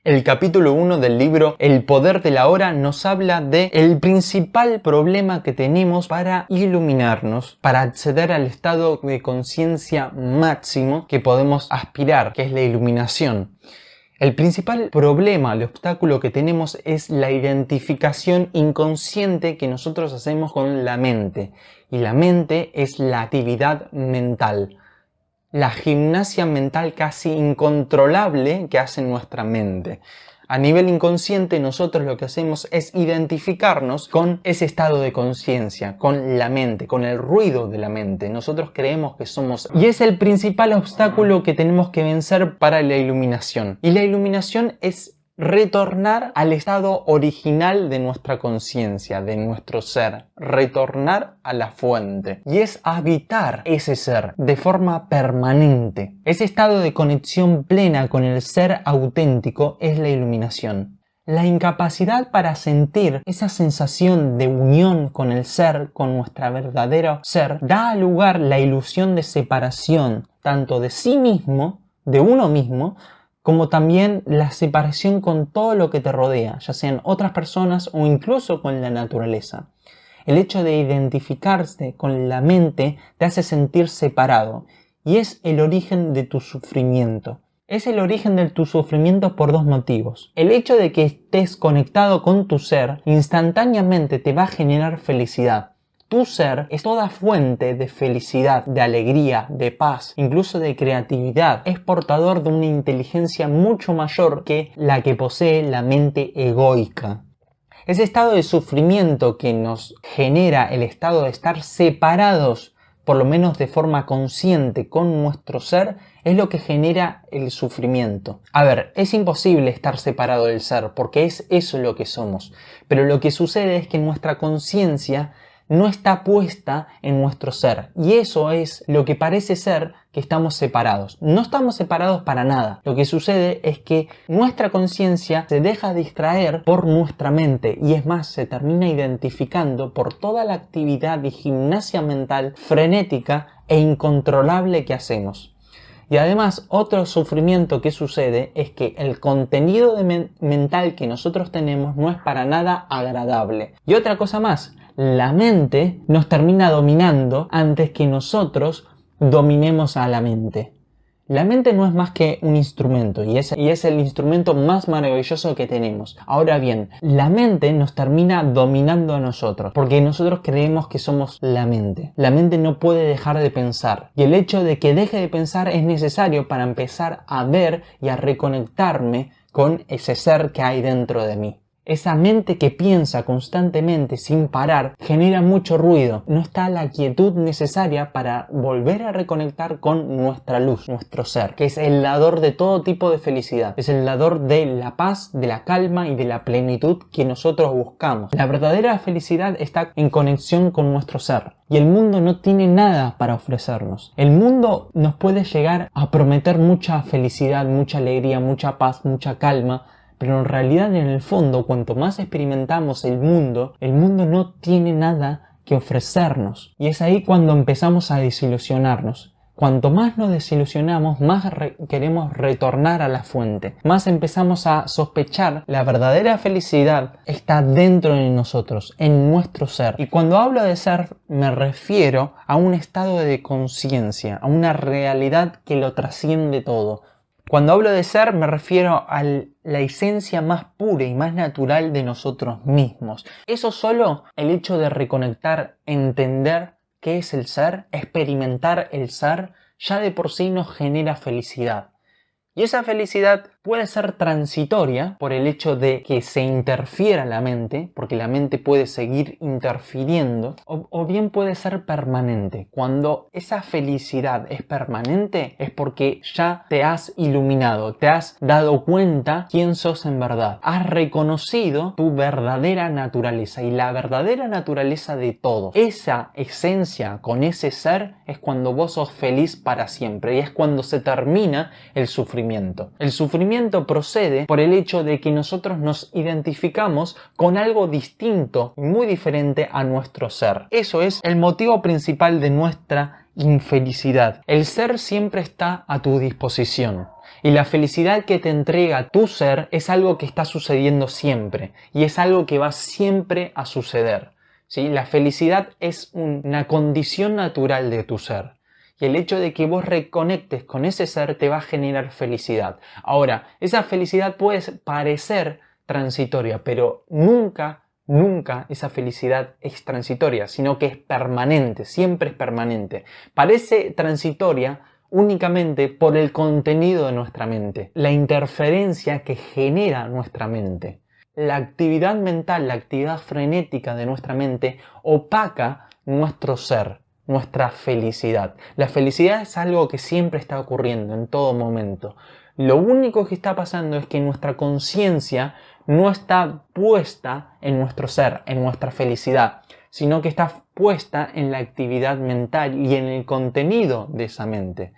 El capítulo 1 del libro El poder de la hora nos habla de el principal problema que tenemos para iluminarnos, para acceder al estado de conciencia máximo que podemos aspirar, que es la iluminación. El principal problema, el obstáculo que tenemos es la identificación inconsciente que nosotros hacemos con la mente. Y la mente es la actividad mental. La gimnasia mental casi incontrolable que hace nuestra mente. A nivel inconsciente nosotros lo que hacemos es identificarnos con ese estado de conciencia, con la mente, con el ruido de la mente. Nosotros creemos que somos... Y es el principal obstáculo que tenemos que vencer para la iluminación. Y la iluminación es retornar al estado original de nuestra conciencia, de nuestro ser, retornar a la fuente. Y es habitar ese ser de forma permanente. Ese estado de conexión plena con el ser auténtico es la iluminación. La incapacidad para sentir esa sensación de unión con el ser, con nuestro verdadero ser, da lugar a la ilusión de separación, tanto de sí mismo, de uno mismo, como también la separación con todo lo que te rodea, ya sean otras personas o incluso con la naturaleza. El hecho de identificarse con la mente te hace sentir separado y es el origen de tu sufrimiento. Es el origen de tu sufrimiento por dos motivos. El hecho de que estés conectado con tu ser instantáneamente te va a generar felicidad. Tu ser es toda fuente de felicidad, de alegría, de paz, incluso de creatividad. Es portador de una inteligencia mucho mayor que la que posee la mente egoica. Ese estado de sufrimiento que nos genera el estado de estar separados, por lo menos de forma consciente, con nuestro ser, es lo que genera el sufrimiento. A ver, es imposible estar separado del ser, porque es eso lo que somos. Pero lo que sucede es que nuestra conciencia no está puesta en nuestro ser. Y eso es lo que parece ser que estamos separados. No estamos separados para nada. Lo que sucede es que nuestra conciencia se deja distraer por nuestra mente y es más, se termina identificando por toda la actividad de gimnasia mental frenética e incontrolable que hacemos. Y además, otro sufrimiento que sucede es que el contenido mental que nosotros tenemos no es para nada agradable. Y otra cosa más, la mente nos termina dominando antes que nosotros dominemos a la mente. La mente no es más que un instrumento y es el instrumento más maravilloso que tenemos. Ahora bien, la mente nos termina dominando a nosotros porque nosotros creemos que somos la mente. La mente no puede dejar de pensar y el hecho de que deje de pensar es necesario para empezar a ver y a reconectarme con ese ser que hay dentro de mí. Esa mente que piensa constantemente sin parar genera mucho ruido. No está la quietud necesaria para volver a reconectar con nuestra luz, nuestro ser, que es el dador de todo tipo de felicidad. Es el dador de la paz, de la calma y de la plenitud que nosotros buscamos. La verdadera felicidad está en conexión con nuestro ser. Y el mundo no tiene nada para ofrecernos. El mundo nos puede llegar a prometer mucha felicidad, mucha alegría, mucha paz, mucha calma. Pero en realidad, en el fondo, cuanto más experimentamos el mundo no tiene nada que ofrecernos. Y es ahí cuando empezamos a desilusionarnos. Cuanto más nos desilusionamos, más queremos retornar a la fuente. Más empezamos a sospechar la verdadera felicidad está dentro de nosotros, en nuestro ser. Y cuando hablo de ser, me refiero a un estado de conciencia, a una realidad que lo trasciende todo. Cuando hablo de ser me refiero a la esencia más pura y más natural de nosotros mismos. Eso solo, el hecho de reconectar, entender qué es el ser, experimentar el ser, ya de por sí nos genera felicidad. Y esa felicidad puede ser transitoria por el hecho de que se interfiera la mente, porque la mente puede seguir interfiriendo, o bien puede ser permanente. Cuando esa felicidad es permanente es porque ya te has iluminado, te has dado cuenta quién sos en verdad. Has reconocido tu verdadera naturaleza y la verdadera naturaleza de todo. Esa esencia con ese ser es cuando vos sos feliz para siempre y es cuando se termina el sufrimiento. El sufrimiento procede por el hecho de que nosotros nos identificamos con algo distinto y muy diferente a nuestro ser. Eso es el motivo principal de nuestra infelicidad. El ser siempre está a tu disposición. Y la felicidad que te entrega tu ser es algo que está sucediendo siempre. Y es algo que va siempre a suceder. ¿Sí? La felicidad es una condición natural de tu ser. Y el hecho de que vos reconectes con ese ser te va a generar felicidad. Ahora, esa felicidad puede parecer transitoria, pero nunca esa felicidad es transitoria, sino que es permanente, siempre es permanente. Parece transitoria únicamente por el contenido de nuestra mente, la interferencia que genera nuestra mente. La actividad mental, la actividad frenética de nuestra mente opaca nuestro ser, nuestra felicidad. La felicidad es algo que siempre está ocurriendo en todo momento. Lo único que está pasando es que nuestra conciencia no está puesta en nuestro ser, en nuestra felicidad, sino que está puesta en la actividad mental y en el contenido de esa mente.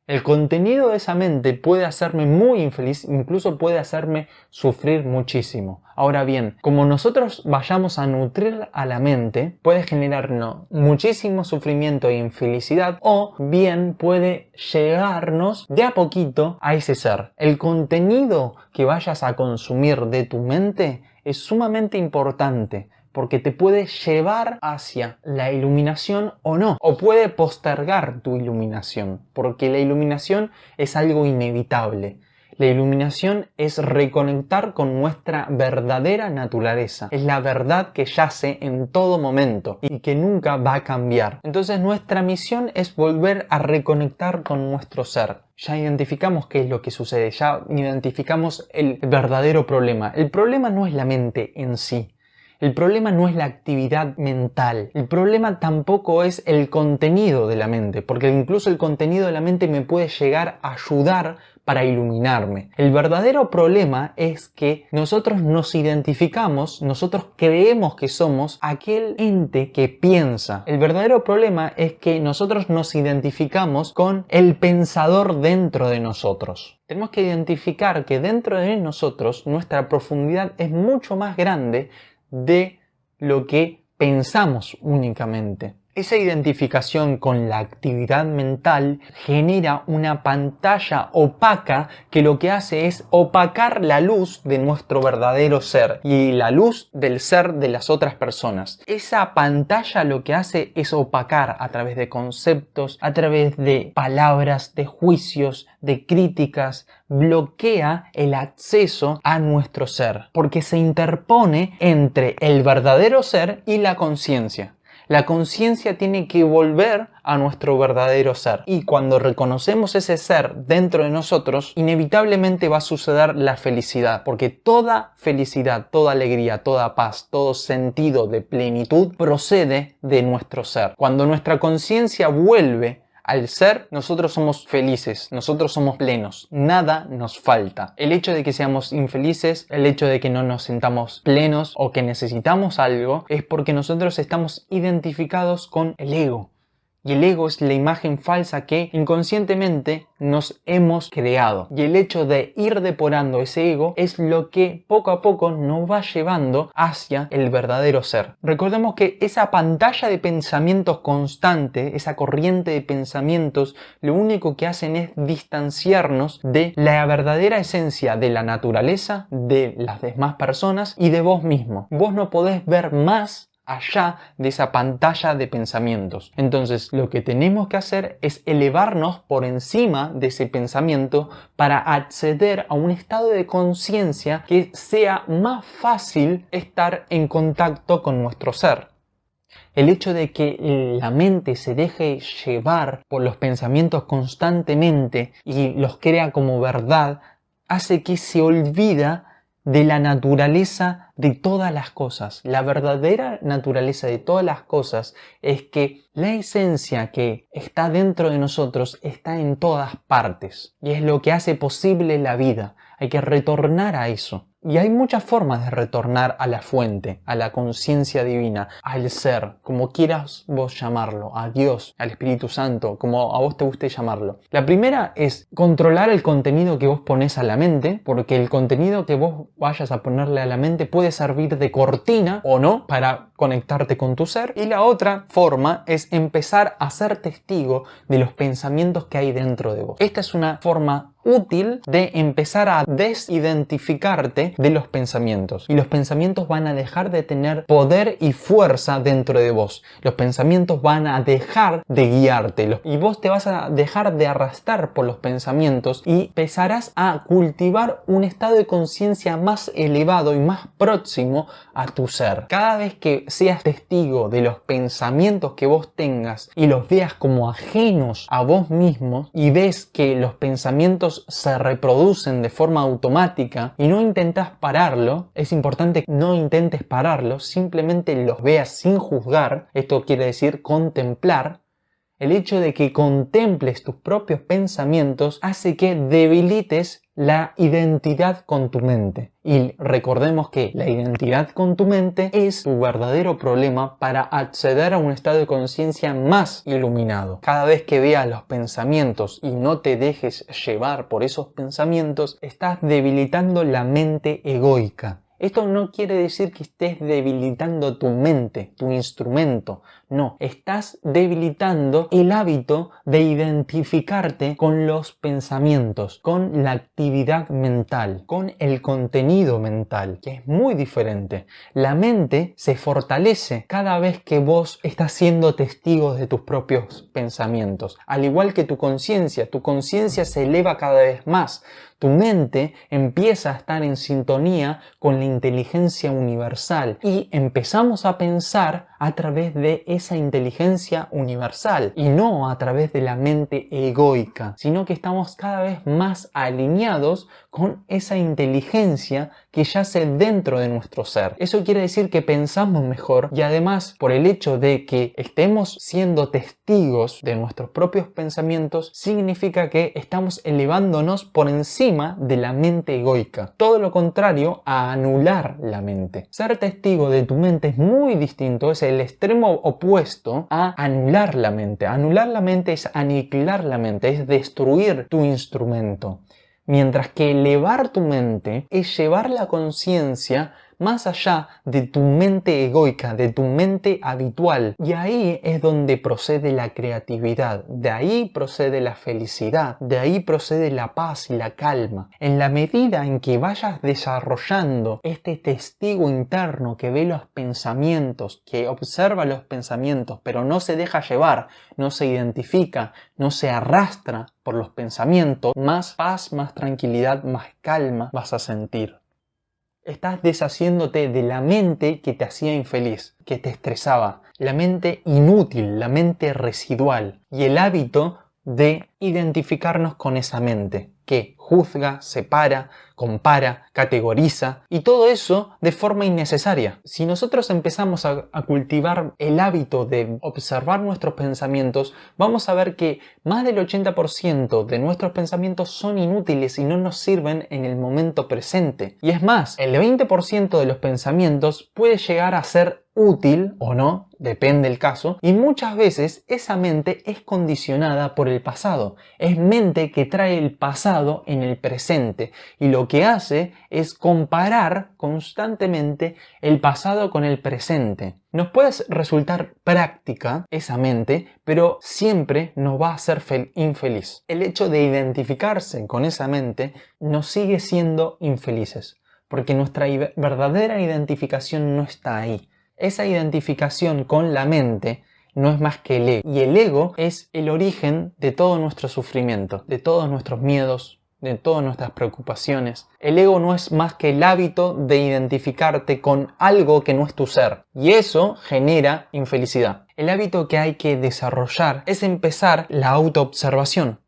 El contenido de esa mente puede hacerme muy infeliz, incluso puede hacerme sufrir muchísimo. Ahora bien, como nosotros vayamos a nutrir a la mente, puede generarnos muchísimo sufrimiento e infelicidad, o bien puede llegarnos de a poquito a ese ser. El contenido que vayas a consumir de tu mente es sumamente importante, porque te puede llevar hacia la iluminación o no, o puede postergar tu iluminación, porque la iluminación es algo inevitable. La iluminación es reconectar con nuestra verdadera naturaleza. Es la verdad que yace en todo momento y que nunca va a cambiar. Entonces nuestra misión es volver a reconectar con nuestro ser. Ya identificamos qué es lo que sucede, ya identificamos el verdadero problema. El problema no es la mente en sí. El problema no es la actividad mental, el problema tampoco es el contenido de la mente, porque incluso el contenido de la mente me puede llegar a ayudar para iluminarme. El verdadero problema es que nosotros nos identificamos, nosotros creemos que somos aquel ente que piensa. El verdadero problema es que nosotros nos identificamos con el pensador dentro de nosotros. Tenemos que identificar que dentro de nosotros nuestra profundidad es mucho más grande de lo que pensamos únicamente. Esa identificación con la actividad mental genera una pantalla opaca que lo que hace es opacar la luz de nuestro verdadero ser y la luz del ser de las otras personas. Esa pantalla lo que hace es opacar a través de conceptos, a través de palabras, de juicios, de críticas, bloquea el acceso a nuestro ser, porque se interpone entre el verdadero ser y la conciencia. La conciencia tiene que volver a nuestro verdadero ser. Y cuando reconocemos ese ser dentro de nosotros, inevitablemente va a suceder la felicidad. Porque toda felicidad, toda alegría, toda paz, todo sentido de plenitud procede de nuestro ser. Cuando nuestra conciencia vuelve al ser, nosotros somos felices, nosotros somos plenos, nada nos falta. El hecho de que seamos infelices, el hecho de que no nos sintamos plenos o que necesitamos algo, es porque nosotros estamos identificados con el ego. Y el ego es la imagen falsa que inconscientemente nos hemos creado. Y el hecho de ir depurando ese ego es lo que poco a poco nos va llevando hacia el verdadero ser. Recordemos que esa pantalla de pensamientos constante, esa corriente de pensamientos, lo único que hacen es distanciarnos de la verdadera esencia de la naturaleza, de las demás personas y de vos mismo. Vos no podés ver más allá de esa pantalla de pensamientos. Entonces, lo que tenemos que hacer es elevarnos por encima de ese pensamiento para acceder a un estado de conciencia que sea más fácil estar en contacto con nuestro ser. El hecho de que la mente se deje llevar por los pensamientos constantemente y los crea como verdad hace que se olvida de la naturaleza de todas las cosas. La verdadera naturaleza de todas las cosas es que la esencia que está dentro de nosotros está en todas partes y es lo que hace posible la vida. Hay que retornar a eso. Y hay muchas formas de retornar a la fuente, a la conciencia divina, al ser, como quieras vos llamarlo, a Dios, al Espíritu Santo, como a vos te guste llamarlo. La primera es controlar el contenido que vos pones a la mente, porque el contenido que vos vayas a ponerle a la mente puede servir de cortina o no para conectarte con tu ser. Y la otra forma es empezar a ser testigo de los pensamientos que hay dentro de vos. Esta es una forma útil de empezar a desidentificarte de los pensamientos, y los pensamientos van a dejar de tener poder y fuerza dentro de vos. Los pensamientos van a dejar de guiarte y vos te vas a dejar de arrastrar por los pensamientos y empezarás a cultivar un estado de conciencia más elevado y más próximo a tu ser. Cada vez que seas testigo de los pensamientos que vos tengas y los veas como ajenos a vos mismo y ves que los pensamientos se reproducen de forma automática y no intentas pararlo, es importante que no intentes pararlo, simplemente los veas sin juzgar. Esto quiere decir contemplar. El hecho de que contemples tus propios pensamientos hace que debilites la identidad con tu mente. Y recordemos que la identidad con tu mente es tu verdadero problema para acceder a un estado de conciencia más iluminado. Cada vez que veas los pensamientos y no te dejes llevar por esos pensamientos, estás debilitando la mente egoica. Esto no quiere decir que estés debilitando tu mente, tu instrumento. No, estás debilitando el hábito de identificarte con los pensamientos, con la actividad mental, con el contenido mental, que es muy diferente. La mente se fortalece cada vez que vos estás siendo testigo de tus propios pensamientos. Al igual que tu conciencia se eleva cada vez más. Tu mente empieza a estar en sintonía con la inteligencia universal y empezamos a pensar a través de esa inteligencia universal y no a través de la mente egoica, sino que estamos cada vez más alineados con esa inteligencia que yace dentro de nuestro ser. Eso quiere decir que pensamos mejor y además, por el hecho de que estemos siendo testigos de nuestros propios pensamientos, significa que estamos elevándonos por encima de la mente egoica. Todo lo contrario a anular la mente. Ser testigo de tu mente es muy distinto, es el extremo opuesto a anular la mente. Anular la mente es aniquilar la mente, es destruir tu instrumento. Mientras que elevar tu mente es llevar la conciencia más allá de tu mente egoica, de tu mente habitual. Y ahí es donde procede la creatividad, de ahí procede la felicidad, de ahí procede la paz y la calma. En la medida en que vayas desarrollando este testigo interno que ve los pensamientos, que observa los pensamientos, pero no se deja llevar, no se identifica, no se arrastra por los pensamientos, más paz, más tranquilidad, más calma vas a sentir. Estás deshaciéndote de la mente que te hacía infeliz, que te estresaba, la mente inútil, la mente residual y el hábito de identificarnos con esa mente que juzga, separa, compara, categoriza y todo eso de forma innecesaria. Si nosotros empezamos a cultivar el hábito de observar nuestros pensamientos, vamos a ver que más del 80% de nuestros pensamientos son inútiles y no nos sirven en el momento presente. Y es más, el 20% de los pensamientos puede llegar a ser útil o no, depende del caso, y muchas veces esa mente es condicionada por el pasado. Es mente que trae el pasado en el presente y lo que hace es comparar constantemente el pasado con el presente. Nos puede resultar práctica esa mente, pero siempre nos va a hacer infeliz. El hecho de identificarse con esa mente nos sigue siendo infelices, porque nuestra verdadera identificación no está ahí. Esa identificación con la mente no es más que el ego. Y el ego es el origen de todo nuestro sufrimiento, de todos nuestros miedos, de todas nuestras preocupaciones. El ego no es más que el hábito de identificarte con algo que no es tu ser. Y eso genera infelicidad. El hábito que hay que desarrollar es empezar la autoobservación.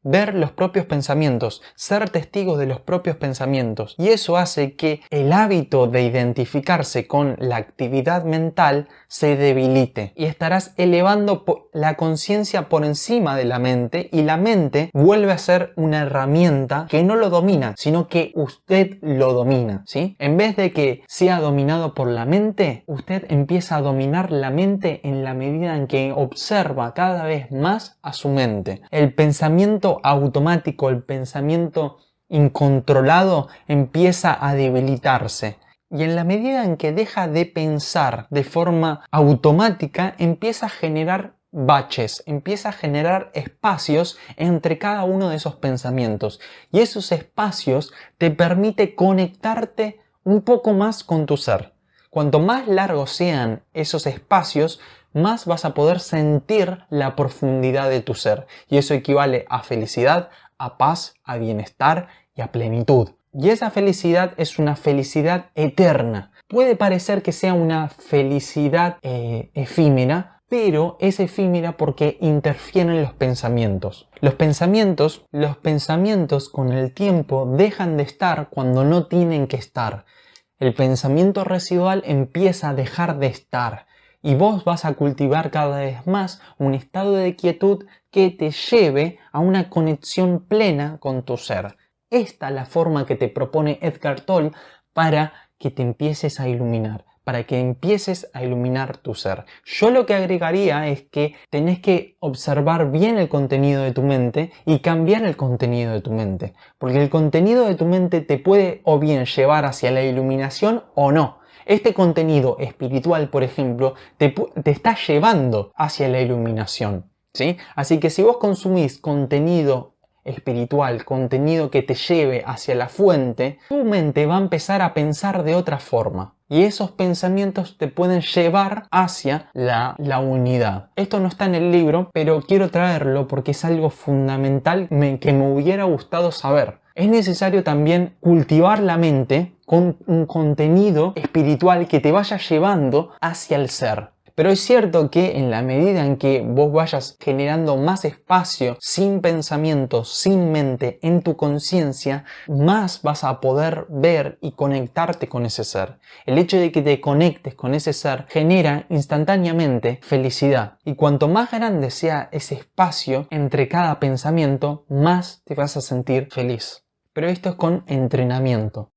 ver los propios pensamientos, ser testigos de los propios pensamientos. Y eso hace que el hábito de identificarse con la actividad mental se debilite y estarás elevando la conciencia por encima de la mente, y la mente vuelve a ser una herramienta que no lo domina, sino que usted lo domina, ¿sí? En vez de que sea dominado por la mente, usted empieza a dominar la mente en la medida en que observa cada vez más a su mente. El pensamiento automático, el pensamiento incontrolado empieza a debilitarse. Y en la medida en que deja de pensar de forma automática, empieza a generar baches, empieza a generar espacios entre cada uno de esos pensamientos. Y esos espacios te permite conectarte un poco más con tu ser. Cuanto más largos sean esos espacios, más vas a poder sentir la profundidad de tu ser. Y eso equivale a felicidad, a paz, a bienestar y a plenitud. Y esa felicidad es una felicidad eterna. Puede parecer que sea una felicidad efímera, pero es efímera porque interfieren los pensamientos. Los pensamientos con el tiempo dejan de estar cuando no tienen que estar. El pensamiento residual empieza a dejar de estar. Y vos vas a cultivar cada vez más un estado de quietud que te lleve a una conexión plena con tu ser. Esta es la forma que te propone Eckhart Tolle para que te empieces a iluminar, para que empieces a iluminar tu ser. Yo lo que agregaría es que tenés que observar bien el contenido de tu mente y cambiar el contenido de tu mente, porque el contenido de tu mente te puede o bien llevar hacia la iluminación o no. Este contenido espiritual, por ejemplo, te está llevando hacia la iluminación, ¿sí? Así que si vos consumís contenido espiritual, contenido que te lleve hacia la fuente, tu mente va a empezar a pensar de otra forma. Y esos pensamientos te pueden llevar hacia la unidad. Esto no está en el libro, pero quiero traerlo porque es algo fundamental que me hubiera gustado saber. Es necesario también cultivar la mente con un contenido espiritual que te vaya llevando hacia el ser. Pero es cierto que en la medida en que vos vayas generando más espacio sin pensamientos, sin mente en tu conciencia, más vas a poder ver y conectarte con ese ser. El hecho de que te conectes con ese ser genera instantáneamente felicidad. Y cuanto más grande sea ese espacio entre cada pensamiento, más te vas a sentir feliz. Pero esto es con entrenamiento.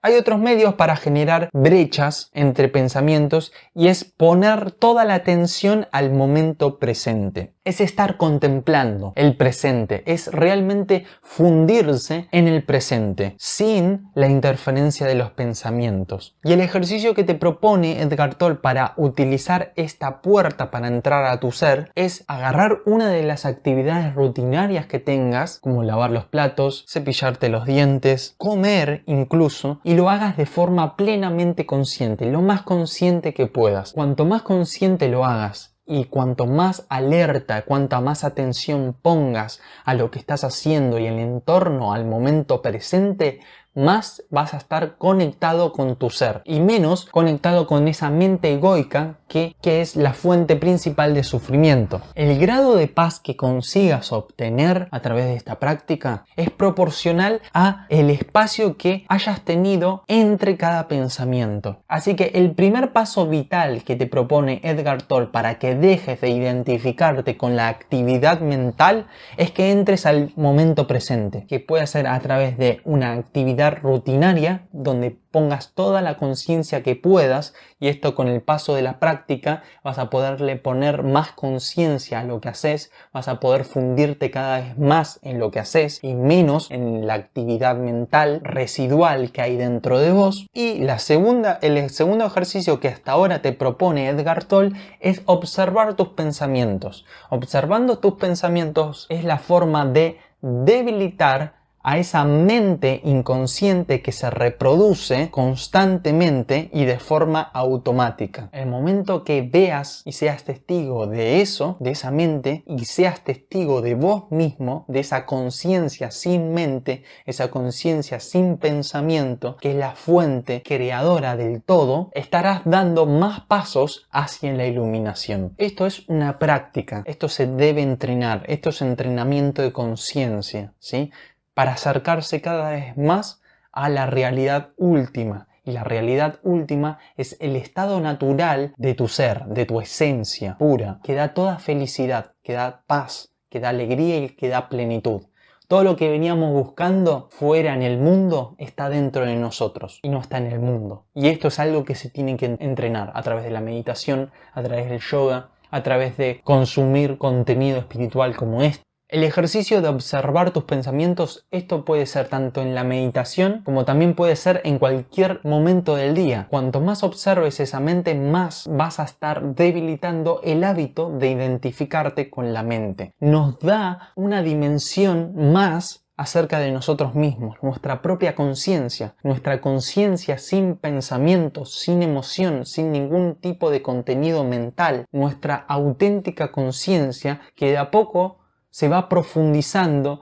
Hay otros medios para generar brechas entre pensamientos y es poner toda la atención al momento presente. Es estar contemplando el presente, es realmente fundirse en el presente, sin la interferencia de los pensamientos. Y el ejercicio que te propone Eckhart Tolle para utilizar esta puerta para entrar a tu ser es agarrar una de las actividades rutinarias que tengas, como lavar los platos, cepillarte los dientes, comer incluso, y lo hagas de forma plenamente consciente, lo más consciente que puedas. Cuanto más consciente lo hagas, y cuanto más alerta, cuanta más atención pongas a lo que estás haciendo y el entorno, al momento presente, más vas a estar conectado con tu ser y menos conectado con esa mente egoica que es la fuente principal de sufrimiento. El grado de paz que consigas obtener a través de esta práctica es proporcional a el espacio que hayas tenido entre cada pensamiento. Así que el primer paso vital que te propone Eckhart Tolle para que dejes de identificarte con la actividad mental es que entres al momento presente, que puede ser a través de una actividad rutinaria donde pongas toda la conciencia que puedas, y esto con el paso de la práctica vas a poderle poner más conciencia a lo que haces, vas a poder fundirte cada vez más en lo que haces y menos en la actividad mental residual que hay dentro de vos. Y el segundo ejercicio que hasta ahora te propone Eckhart Tolle es observar tus pensamientos. Observando tus pensamientos es la forma de debilitar a esa mente inconsciente que se reproduce constantemente y de forma automática. El momento que veas y seas testigo de eso, de esa mente, y seas testigo de vos mismo, de esa conciencia sin mente, esa conciencia sin pensamiento, que es la fuente creadora del todo, estarás dando más pasos hacia la iluminación. Esto es una práctica, esto se debe entrenar, esto es entrenamiento de conciencia, ¿sí? Para acercarse cada vez más a la realidad última. Y la realidad última es el estado natural de tu ser, de tu esencia pura, que da toda felicidad, que da paz, que da alegría y que da plenitud. Todo lo que veníamos buscando fuera en el mundo está dentro de nosotros y no está en el mundo. Y esto es algo que se tiene que entrenar a través de la meditación, a través del yoga, a través de consumir contenido espiritual como este. El ejercicio de observar tus pensamientos, esto puede ser tanto en la meditación como también puede ser en cualquier momento del día. Cuanto más observes esa mente, más vas a estar debilitando el hábito de identificarte con la mente. Nos da una dimensión más acerca de nosotros mismos, nuestra propia conciencia, nuestra conciencia sin pensamientos, sin emoción, sin ningún tipo de contenido mental, nuestra auténtica conciencia que de a poco se va profundizando.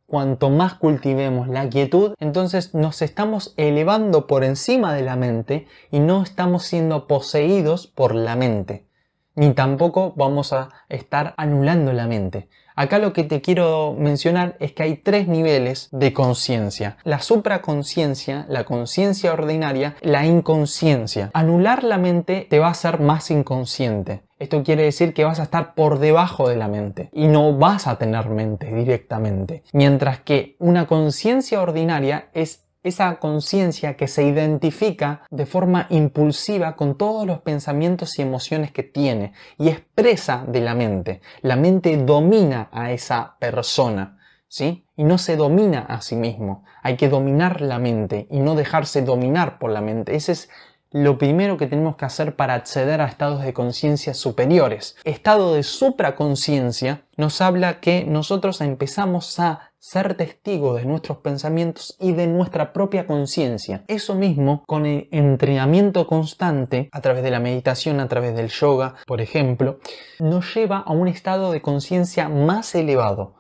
Cuanto más cultivemos la quietud, entonces nos estamos elevando por encima de la mente y no estamos siendo poseídos por la mente. Ni tampoco vamos a estar anulando la mente. Acá lo que te quiero mencionar es que hay 3 niveles de conciencia. La supraconciencia, la conciencia ordinaria, la inconsciencia. Anular la mente te va a hacer más inconsciente. Esto quiere decir que vas a estar por debajo de la mente y no vas a tener mente directamente. Mientras que una conciencia ordinaria es esa conciencia que se identifica de forma impulsiva con todos los pensamientos y emociones que tiene y es presa de la mente. La mente domina a esa persona, ¿sí? Y no se domina a sí mismo. Hay que dominar la mente y no dejarse dominar por la mente. Ese es lo primero que tenemos que hacer para acceder a estados de conciencia superiores. Estado de supraconciencia nos habla que nosotros empezamos a ser testigos de nuestros pensamientos y de nuestra propia conciencia. Eso mismo, con el entrenamiento constante, a través de la meditación, a través del yoga, por ejemplo, nos lleva a un estado de conciencia más elevado.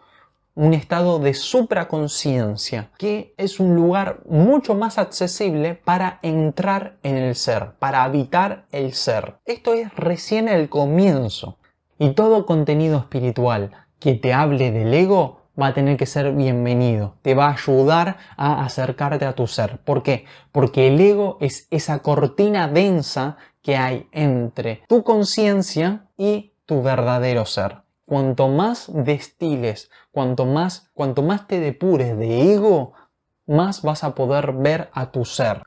Un estado de supraconciencia, que es un lugar mucho más accesible para entrar en el ser, para habitar el ser. Esto es recién el comienzo. Y todo contenido espiritual que te hable del ego va a tener que ser bienvenido. Te va a ayudar a acercarte a tu ser. ¿Por qué? Porque el ego es esa cortina densa que hay entre tu conciencia y tu verdadero ser. Cuanto más destiles, cuanto más te depures de ego, más vas a poder ver a tu ser.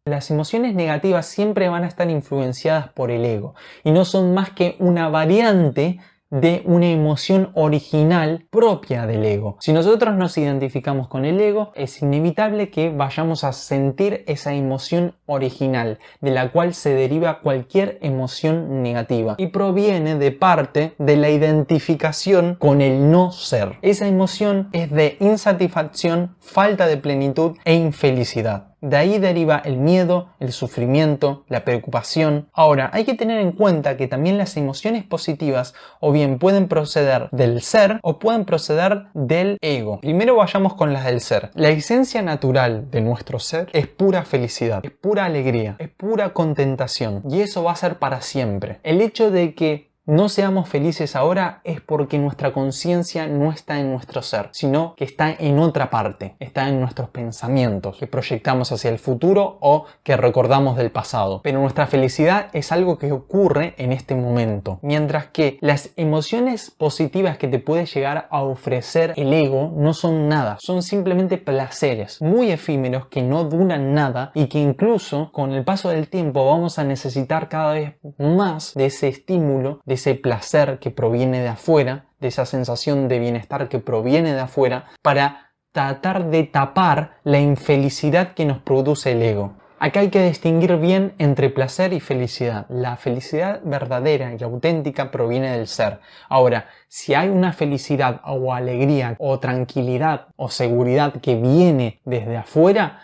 Las emociones negativas siempre van a estar influenciadas por el ego y no son más que una variante de una emoción original propia del ego. Si nosotros nos identificamos con el ego, es inevitable que vayamos a sentir esa emoción original, de la cual se deriva cualquier emoción negativa y proviene de parte de la identificación con el no ser. Esa emoción es de insatisfacción, falta de plenitud e infelicidad. De ahí deriva el miedo, el sufrimiento, la preocupación. Ahora, hay que tener en cuenta que también las emociones positivas o bien pueden proceder del ser o pueden proceder del ego. Primero vayamos con las del ser. La esencia natural de nuestro ser es pura felicidad, es pura alegría, es pura contentación y eso va a ser para siempre. El hecho de que no seamos felices ahora es porque nuestra conciencia no está en nuestro ser, sino que está en otra parte, está en nuestros pensamientos que proyectamos hacia el futuro o que recordamos del pasado. Pero nuestra felicidad es algo que ocurre en este momento, mientras que las emociones positivas que te puede llegar a ofrecer el ego no son nada, son simplemente placeres muy efímeros que no duran nada y que incluso con el paso del tiempo vamos a necesitar cada vez más de ese estímulo, de ese placer que proviene de afuera, de esa sensación de bienestar que proviene de afuera, para tratar de tapar la infelicidad que nos produce el ego. Acá hay que distinguir bien entre placer y felicidad. La felicidad verdadera y auténtica proviene del ser. Ahora, si hay una felicidad o alegría o tranquilidad o seguridad que viene desde afuera,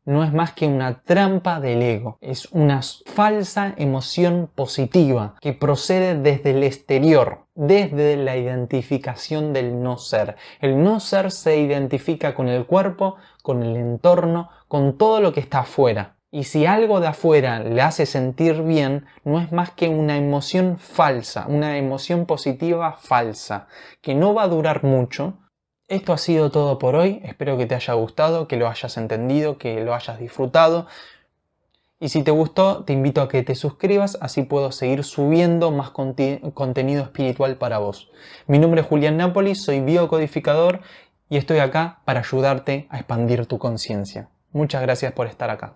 no es más que una trampa del ego. Es una falsa emoción positiva que procede desde el exterior, desde la identificación del no ser. El no ser se identifica con el cuerpo, con el entorno, con todo lo que está afuera. Y si algo de afuera le hace sentir bien, no es más que una emoción falsa, una emoción positiva falsa, que no va a durar mucho. Esto ha sido todo por hoy, espero que te haya gustado, que lo hayas entendido, que lo hayas disfrutado. Y si te gustó, te invito a que te suscribas, así puedo seguir subiendo más contenido espiritual para vos. Mi nombre es Julián Napoli, soy biocodificador y estoy acá para ayudarte a expandir tu conciencia. Muchas gracias por estar acá.